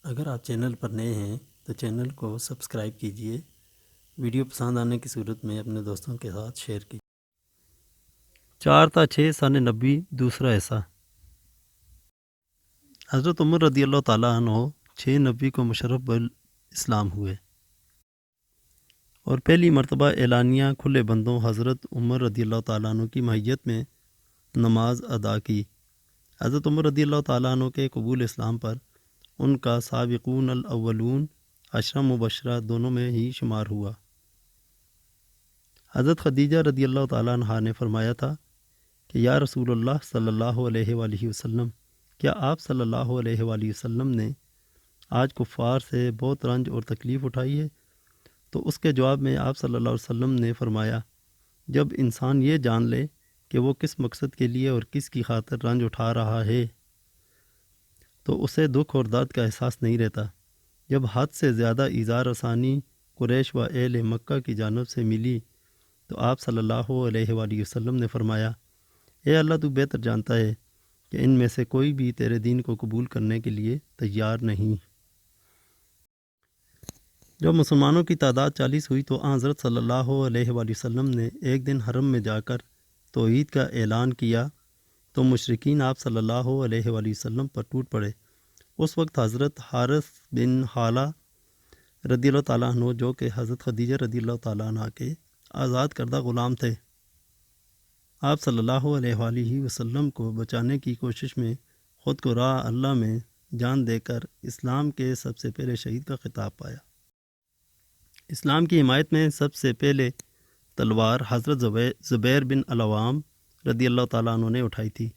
اگر آپ چینل پر نئے ہیں تو چینل کو سبسکرائب کیجئے، ویڈیو پسند آنے کی صورت میں اپنے دوستوں کے ساتھ شیئر کیجئے۔ 4 تا 6 سن نبی دوسرا حصہ۔ حضرت عمر رضی اللہ تعالیٰ عنہ 6 نبی کو مشرف بالاسلام ہوئے اور پہلی مرتبہ اعلانیہ کھلے بندوں حضرت عمر رضی اللہ تعالیٰ عنہ کی معیت میں نماز ادا کی۔ حضرت عمر رضی اللہ تعالیٰ عنہ کے قبول اسلام پر ان کا سابقون الاولون 10 مبشرہ دونوں میں ہی شمار ہوا۔ حضرت خدیجہ رضی اللہ تعالیٰ عنہ نے فرمایا تھا کہ یا رسول اللہ صلی اللہ علیہ وآلہ وسلم، کیا آپ صلی اللہ علیہ وآلہ وسلم نے آج کفار سے بہت رنج اور تکلیف اٹھائی ہے؟ تو اس کے جواب میں آپ صلی اللہ علیہ وسلم نے فرمایا، جب انسان یہ جان لے کہ وہ کس مقصد کے لیے اور کس کی خاطر رنج اٹھا رہا ہے تو اسے دکھ اور درد کا احساس نہیں رہتا۔ جب حد سے زیادہ ایذا رسانی قریش و اہل مکہ کی جانب سے ملی تو آپ صلی اللہ علیہ وآلہ وسلم نے فرمایا، اے اللہ، تو بہتر جانتا ہے کہ ان میں سے کوئی بھی تیرے دین کو قبول کرنے کے لیے تیار نہیں۔ جب مسلمانوں کی تعداد 40 ہوئی تو حضرت صلی اللہ علیہ وآلہ وسلم نے ایک دن حرم میں جا کر توحید کا اعلان کیا تو مشرکین آپ صلی اللہ علیہ وآلہ وسلم پر ٹوٹ پڑے۔ اس وقت حضرت حارث بن حالہ رضی اللہ تعالیٰ عنہ، جو کہ حضرت خدیجہ رضی اللہ تعالیٰ عنہ کے آزاد کردہ غلام تھے، آپ صلی اللہ علیہ وآلہ وسلم کو بچانے کی کوشش میں خود کو راہ اللہ میں جان دے کر اسلام کے سب سے پہلے شہید کا خطاب پایا۔ اسلام کی حمایت میں سب سے پہلے تلوار حضرت زبیر بن العوام رضی اللہ تعالیٰ عنہ نے اٹھائی تھی،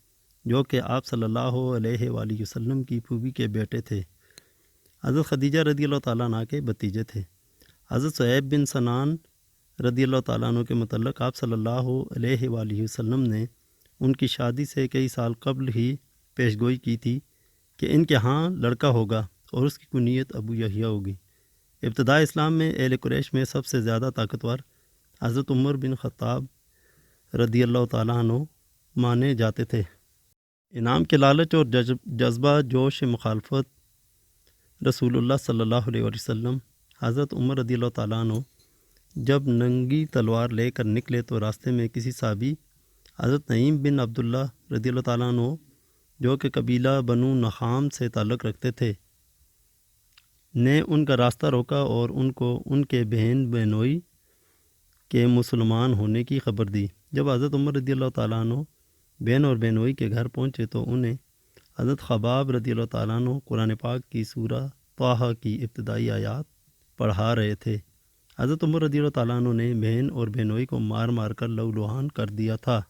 جو کہ آپ صلی اللہ علیہ وآلہ وسلم کی پھوپھی کے بیٹے تھے۔ حضرت خدیجہ رضی اللہ تعالیٰ عنہ کے بھتیجے تھے۔ حضرت صہیب بن سنان رضی اللہ تعالیٰ عنہ کے متعلق آپ صلی اللہ علیہ وآلہ وسلم نے ان کی شادی سے کئی سال قبل ہی پیشگوئی کی تھی کہ ان کے ہاں لڑکا ہوگا اور اس کی کنیت ابو یحییٰ ہوگی۔ ابتداء اسلام میں اہل قریش میں سب سے زیادہ طاقتور حضرت عمر بن خطاب رضی اللہ تعالیٰ عنہ مانے جاتے تھے۔ انعام کے لالچ اور جذبہ جوش مخالفت رسول اللہ صلی اللہ علیہ وسلم حضرت عمر رضی اللہ تعالیٰ عنہ جب ننگی تلوار لے کر نکلے تو راستے میں کسی صحابی حضرت نعیم بن عبداللہ رضی اللہ تعالیٰ عنہ، جو کہ قبیلہ بنو نخام سے تعلق رکھتے تھے، نے ان کا راستہ روکا اور ان کو ان کے بہن بہنوئی کے مسلمان ہونے کی خبر دی۔ جب حضرت عمر رضی اللہ تعالیٰ عنہ بہن اور بہنوئی کے گھر پہنچے تو انہیں حضرت خباب رضی اللہ تعالیٰ عنہ قرآن پاک کی سورہ طٰہٰ کی ابتدائی آیات پڑھا رہے تھے۔ حضرت عمر رضی اللہ تعالیٰ عنہ نے بہن اور بہنوئی کو مار مار کر لہولہان کر دیا تھا۔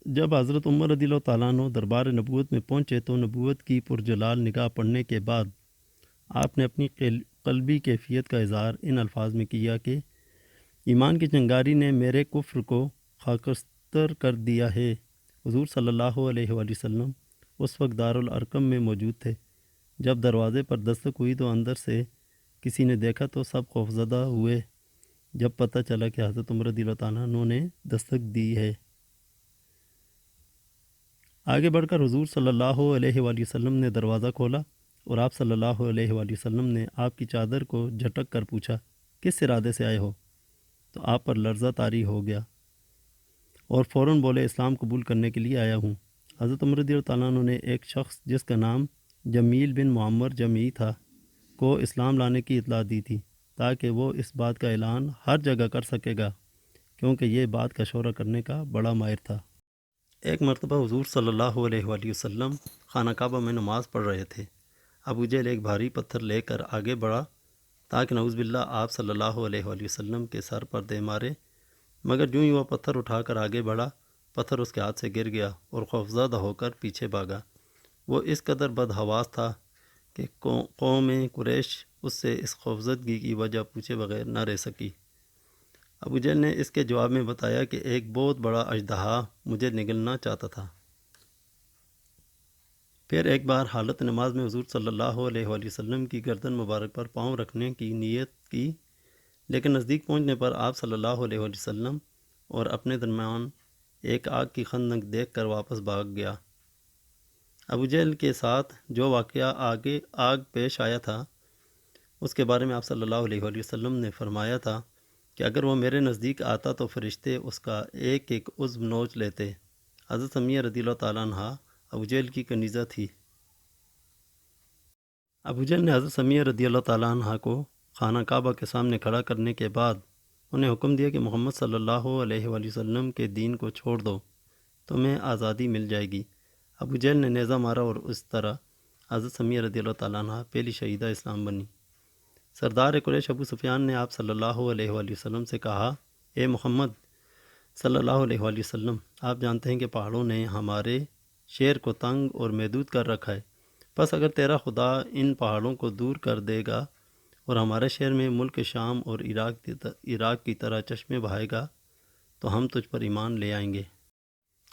جب حضرت عمر رضی اللہ تعالیٰ عنہ دربار نبوت میں پہنچے تو نبوت کی پرجلال نگاہ پڑھنے کے بعد آپ نے اپنی قلبی کیفیت کا اظہار ان الفاظ میں کیا کہ ایمان کی چنگاری نے میرے کفر کو خاکستر کر دیا ہے۔ حضور صلی اللہ علیہ وآلہ وسلم اس وقت دارالارقم میں موجود تھے۔ جب دروازے پر دستک ہوئی تو اندر سے کسی نے دیکھا تو سب خوفزدہ ہوئے جب پتہ چلا کہ حضرت عمر رضی اللہ تعالیٰ عنہ نے دستک دی ہے۔ آگے بڑھ کر حضور صلی اللہ علیہ وآلہ وسلم نے دروازہ کھولا اور آپ صلی اللہ علیہ وآلہ وسلم نے آپ کی چادر کو جھٹک کر پوچھا، کس ارادے سے آئے ہو؟ تو آپ پر لرزہ طاری ہو گیا اور فوراً بولے، اسلام قبول کرنے کے لیے آیا ہوں۔ حضرت عمر رضی اللہ تعالیٰ عنہ نے ایک شخص جس کا نام جمیل بن معمر جمعی تھا کو اسلام لانے کی اطلاع دی تھی تاکہ وہ اس بات کا اعلان ہر جگہ کر سکے گا، کیونکہ یہ بات کا شورا کرنے کا بڑا ماہر تھا۔ ایک مرتبہ حضور صلی اللہ علیہ وآلہ وسلم خانہ کعبہ میں نماز پڑھ رہے تھے۔ ابو جہل ایک بھاری پتھر لے کر آگے بڑھا تاکہ نعوذ باللہ آپ صلی اللہ علیہ وآلہ وسلم کے سر پر دے مارے، مگر جو ہی وہ پتھر اٹھا کر آگے بڑھا، پتھر اس کے ہاتھ سے گر گیا اور خوفزدہ ہو کر پیچھے بھاگا۔ وہ اس قدر بدحواس تھا کہ قوم قریش اس سے اس خوفزدگی کی وجہ پوچھے بغیر نہ رہ سکی۔ ابو جہل نے اس کے جواب میں بتایا کہ ایک بہت بڑا اژدہا مجھے نگلنا چاہتا تھا۔ پھر ایک بار حالت نماز میں حضور صلی اللہ علیہ وآلہ وسلم کی گردن مبارک پر پاؤں رکھنے کی نیت کی، لیکن نزدیک پہنچنے پر آپ صلی اللہ علیہ وآلہ وسلم اور اپنے درمیان ایک آگ کی خندق دیکھ کر واپس بھاگ گیا۔ ابو جہل کے ساتھ جو واقعہ آگ پیش آیا تھا اس کے بارے میں آپ صلی اللہ علیہ وآلہ وسلم نے فرمایا تھا کہ اگر وہ میرے نزدیک آتا تو فرشتے اس کا ایک ایک عضو نوچ لیتے۔ حضرت سمیہ رضی اللہ تعالیٰ عنہ ابو جہل کی کنیزہ تھی۔ ابو جہل نے حضرت سمیہ رضی اللہ تعالیٰ عنہ کو خانہ کعبہ کے سامنے کھڑا کرنے کے بعد انہیں حکم دیا کہ محمد صلی اللہ علیہ وآلہ وسلم کے دین کو چھوڑ دو، تمہیں آزادی مل جائے گی۔ ابو جہل نے نیزہ مارا اور اس طرح حضرت سمیہ رضی اللہ تعالیٰ عنہ پہلی شہیدہ اسلام بنی۔ سردار قریش ابو سفیان نے آپ صلی اللہ علیہ وآلہ وسلم سے کہا، اے محمد صلی اللہ علیہ وآلہ وسلم، آپ جانتے ہیں کہ پہاڑوں نے ہمارے شہر کو تنگ اور محدود کر رکھا ہے، بس اگر تیرا خدا ان پہاڑوں کو دور کر دے گا اور ہمارے شہر میں ملک شام اور عراق کی طرح چشمے بہائے گا تو ہم تجھ پر ایمان لے آئیں گے۔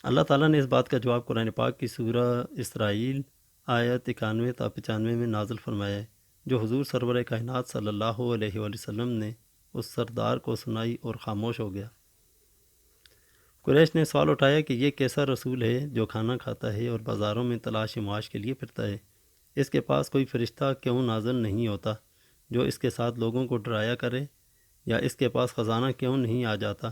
اللہ تعالیٰ نے اس بات کا جواب قرآن پاک کی سورہ اسرائیل آیت 91 تا 95 میں نازل فرمایا ہے، جو حضور سرور کائنات صلی اللہ علیہ وآلہ وسلم نے اس سردار کو سنائی اور خاموش ہو گیا۔ قریش نے سوال اٹھایا کہ یہ کیسا رسول ہے جو کھانا کھاتا ہے اور بازاروں میں تلاش معاش کے لیے پھرتا ہے؟ اس کے پاس کوئی فرشتہ کیوں نازل نہیں ہوتا جو اس کے ساتھ لوگوں کو ڈرایا کرے؟ یا اس کے پاس خزانہ کیوں نہیں آ جاتا؟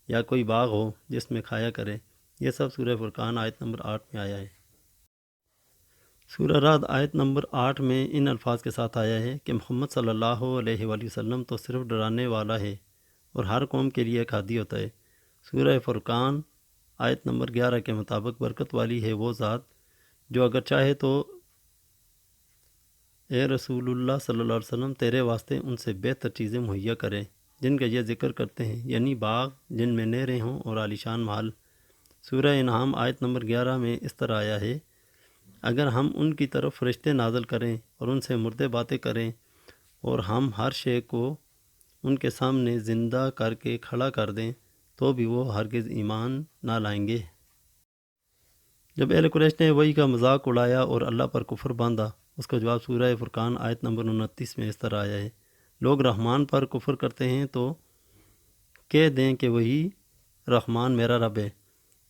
یا کوئی باغ ہو جس میں کھایا کرے؟ یہ سب سورہ فرقان آیت نمبر 8 میں آیا ہے۔ سورہ رعد آیت نمبر 8 میں ان الفاظ کے ساتھ آیا ہے کہ محمد صلی اللہ علیہ وآلہ وسلم تو صرف ڈرانے والا ہے اور ہر قوم کے لیے ایک ہادی ہوتا ہے۔ سورہ فرقان آیت نمبر 11 کے مطابق برکت والی ہے وہ ذات جو اگر چاہے تو اے رسول اللہ صلی اللہ علیہ وسلم تیرے واسطے ان سے بہتر چیزیں مہیا کرے جن کا یہ ذکر کرتے ہیں، یعنی باغ جن میں نہریں ہوں اور عالیشان محل۔ سورہ انعام آیت نمبر 11 میں اس طرح آیا ہے، اگر ہم ان کی طرف فرشتے نازل کریں اور ان سے مردے باتیں کریں اور ہم ہر شے کو ان کے سامنے زندہ کر کے کھڑا کر دیں تو بھی وہ ہرگز ایمان نہ لائیں گے۔ جب اہل قریش نے وحی کا مذاق اڑایا اور اللہ پر کفر باندھا، اس کا جواب سورہ فرقان آیت نمبر 29 میں اس طرح آیا ہے، لوگ رحمان پر کفر کرتے ہیں تو کہہ دیں کہ وہی رحمان میرا رب ہے،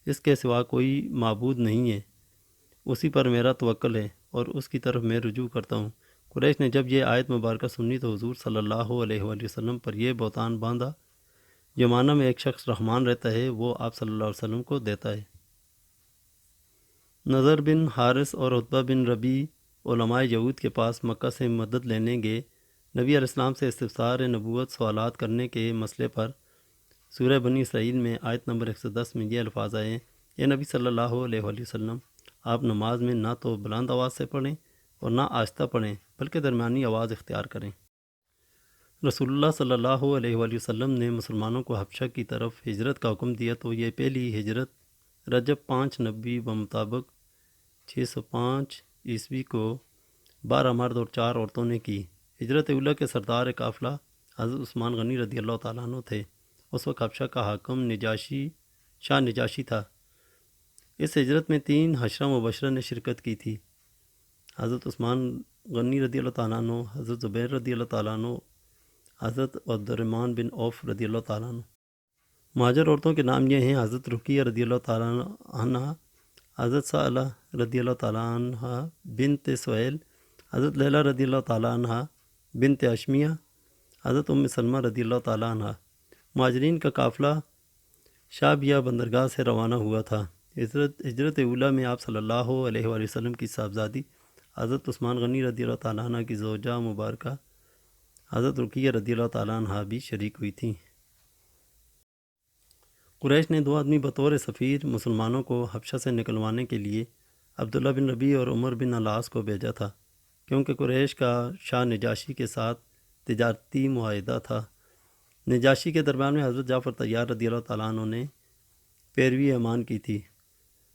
اس کے سوا کوئی معبود نہیں ہے، اسی پر میرا توکل ہے اور اس کی طرف میں رجوع کرتا ہوں۔ قریش نے جب یہ آیت مبارکہ سنی تو حضور صلی اللہ علیہ وآلہ وسلم پر یہ بہتان باندھا، جو معنی میں ایک شخص رحمان رہتا ہے وہ آپ صلی اللہ علیہ وسلم کو دیتا ہے۔ نضر بن حارث اور عتبہ بن ربیع علماء یہود کے پاس مکہ سے مدد لینے گئے۔ نبی علیہ السلام سے استفسار نبوت سوالات کرنے کے مسئلے پر سورہ بنی اسرائیل میں آیت نمبر 110 میں یہ الفاظ آئے ہیں، اے نبی صلی اللہ علیہ وآلہ وسلم، آپ نماز میں نہ تو بلند آواز سے پڑھیں اور نہ آہستہ پڑھیں بلکہ درمیانی آواز اختیار کریں۔ رسول اللہ صلی اللہ علیہ وآلہ وسلم نے مسلمانوں کو حبشہ کی طرف ہجرت کا حکم دیا تو یہ پہلی ہجرت رجب 5 نبی بمطابق 605 عیسوی کو 12 مرد اور 4 عورتوں نے کی۔ ہجرت اولیٰ کے سردار قافلہ حضرت عثمان غنی رضی اللہ تعالیٰ عنہ تھے۔ اس وقت حبشہ کا حاکم شاہ نجاشی تھا۔ اس ہجرت میں 3 حشرہ مبشرہ نے شرکت کی تھی، حضرت عثمان غنی رضی اللہ تعالیٰ عنہ، حضرت زبیر رضی اللہ تعالیٰ عنہ، حضرت عبد الرحمن بن عوف رضی اللہ تعالیٰ عنہ۔ مہاجر عورتوں کے نام یہ ہیں، حضرت رقیہ رضی اللہ تعالیٰ عنہ، حضرت سہلہ رضی اللہ تعالیٰ عنہ بنت سہیل، حضرت لیلہ رضی اللہ تعالیٰ عنہ بنت اشمیہ، حضرت ام سلمہ رضی اللہ تعالیٰ عنہ۔ مہاجرین کا قافلہ شعبیہ بندرگاہ سے روانہ ہوا تھا۔ ہجرت اولیٰ میں آپ صلی اللہ علیہ وآلہ وسلم کی صاحبزادی حضرت عثمان غنی رضی اللہ تعالیٰ عنہ کی زوجہ مبارکہ حضرت رقیہ رضی اللہ تعالیٰ عنہ بھی شریک ہوئی تھیں۔ قریش نے 2 آدمی بطور سفیر مسلمانوں کو حبشہ سے نکلوانے کے لیے عبداللہ بن ربیع اور عمر بن العاص کو بھیجا تھا، کیونکہ قریش کا شاہ نجاشی کے ساتھ تجارتی معاہدہ تھا۔ نجاشی کے دربار میں حضرت جعفر طیار رضی اللہ تعالیٰ عنہ نے پیروی امان کی تھی۔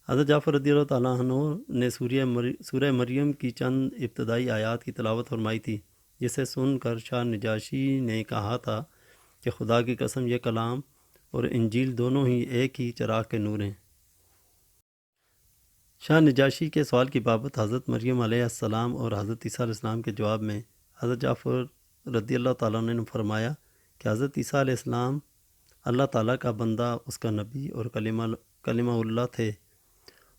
حضرت جعفر رضی اللہ تعالیٰ عنہ نے سورہ مریم کی چند ابتدائی آیات کی تلاوت فرمائی تھی، جسے سن کر شاہ نجاشی نے کہا تھا کہ خدا کی قسم یہ کلام اور انجیل دونوں ہی ایک ہی چراغ کے نور ہیں۔ شاہ نجاشی کے سوال کی بابت حضرت مریم علیہ السلام اور حضرت عیسیٰ علیہ السلام کے جواب میں حضرت جعفر رضی اللہ تعالیٰ عنہ نے فرمایا کہ حضرت عیسیٰ علیہ السلام اللہ تعالیٰ کا بندہ، اس کا نبی اور کلمہ اللہ تھے،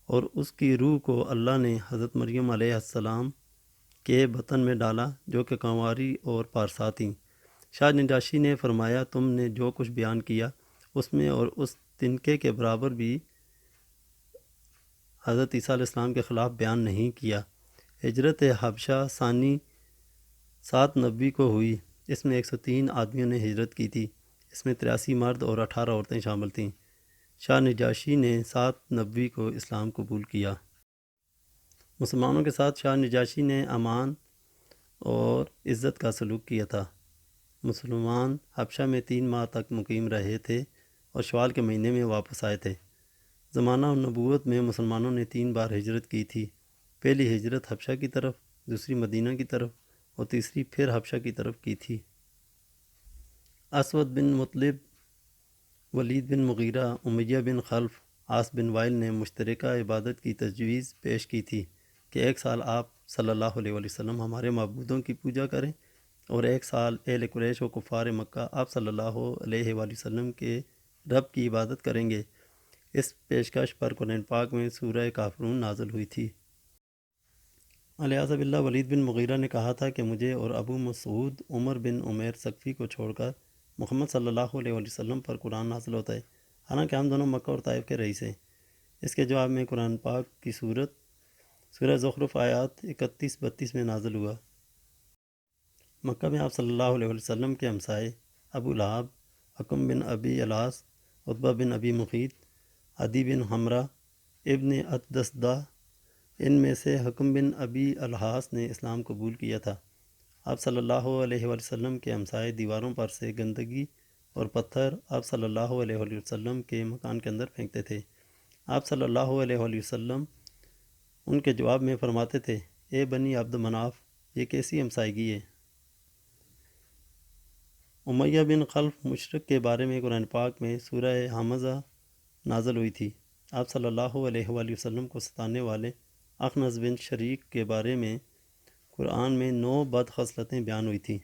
اور اس کی روح کو اللہ نے حضرت مریم علیہ السلام کے بطن میں ڈالا جو کہ کنواری اور پارسا تھیں۔ شاہ نجاشی نے فرمایا تم نے جو کچھ بیان کیا اس میں اور اس تنکے کے برابر بھی حضرت عیسیٰ علیہ السلام کے خلاف بیان نہیں کیا۔ ہجرت حبشہ ثانی 790 کو ہوئی۔ اس میں 103 آدمیوں نے ہجرت کی تھی۔ اس میں 83 مرد اور 18 عورتیں شامل تھیں۔ شاہ نجاشی نے 790 کو اسلام قبول کیا۔ مسلمانوں کے ساتھ شاہ نجاشی نے امان اور عزت کا سلوک کیا تھا۔ مسلمان حبشہ میں 3 ماہ تک مقیم رہے تھے اور شوال کے مہینے میں واپس آئے تھے۔ زمانہ نبوت میں مسلمانوں نے 3 بار ہجرت کی تھی۔ پہلی ہجرت حبشہ کی طرف، دوسری مدینہ کی طرف اور تیسری پھر حبشہ کی طرف کی تھی۔ اسود بن مطلب، ولید بن مغیرہ، امیہ بن خلف، عاص بن وائل نے مشترکہ عبادت کی تجویز پیش کی تھی کہ 1 سال آپ صلی اللہ علیہ وسلم ہمارے معبودوں کی پوجا کریں اور 1 سال اہل قریش و کفار مکہ آپ صلی اللہ علیہ وسلم کے رب کی عبادت کریں گے۔ اس پیشکش پر قرآن پاک میں سورہ کافرون نازل ہوئی تھی۔ علیہ باللہ ولید بن مغیرہ نے کہا تھا کہ مجھے اور ابو مسعود عمر بن عمیر ثقفی کو چھوڑ کر محمد صلی اللہ علیہ وسلم پر قرآن نازل ہوتا ہے، حالانکہ ہم دونوں مکہ اور طائف کے رئیس ہیں۔ اس کے جواب میں قرآن پاک کی سورہ زخرف آیات 31-32 میں نازل ہوا۔ مکہ میں آپ صلی اللہ علیہ وسلم کے ہمسائے ابو لہب، حکم بن ابی العاص، عتبہ بن ابی مغیث، عدی بن حمرہ ابن اتدسدہ، ان میں سے حکم بن ابی العاص نے اسلام قبول کیا تھا۔ آپ صلی اللہ علیہ وسلم کے ہمسائے دیواروں پر سے گندگی اور پتھر آپ صلی اللہ علیہ وسلم کے مکان کے اندر پھینکتے تھے۔ آپ صلی اللہ علیہ وسلم ان کے جواب میں فرماتے تھے، اے بنی عبد مناف، یہ کیسی ہمسائیگی ہے؟ امیہ بن خلف مشرک کے بارے میں قرآن پاک میں سورہ حمزہ نازل ہوئی تھی۔ آپ صلی اللہ علیہ وسلم کو ستانے والے اخنس بن شریک کے بارے میں قرآن میں 9 بد خصلتیں بیان ہوئی تھیں۔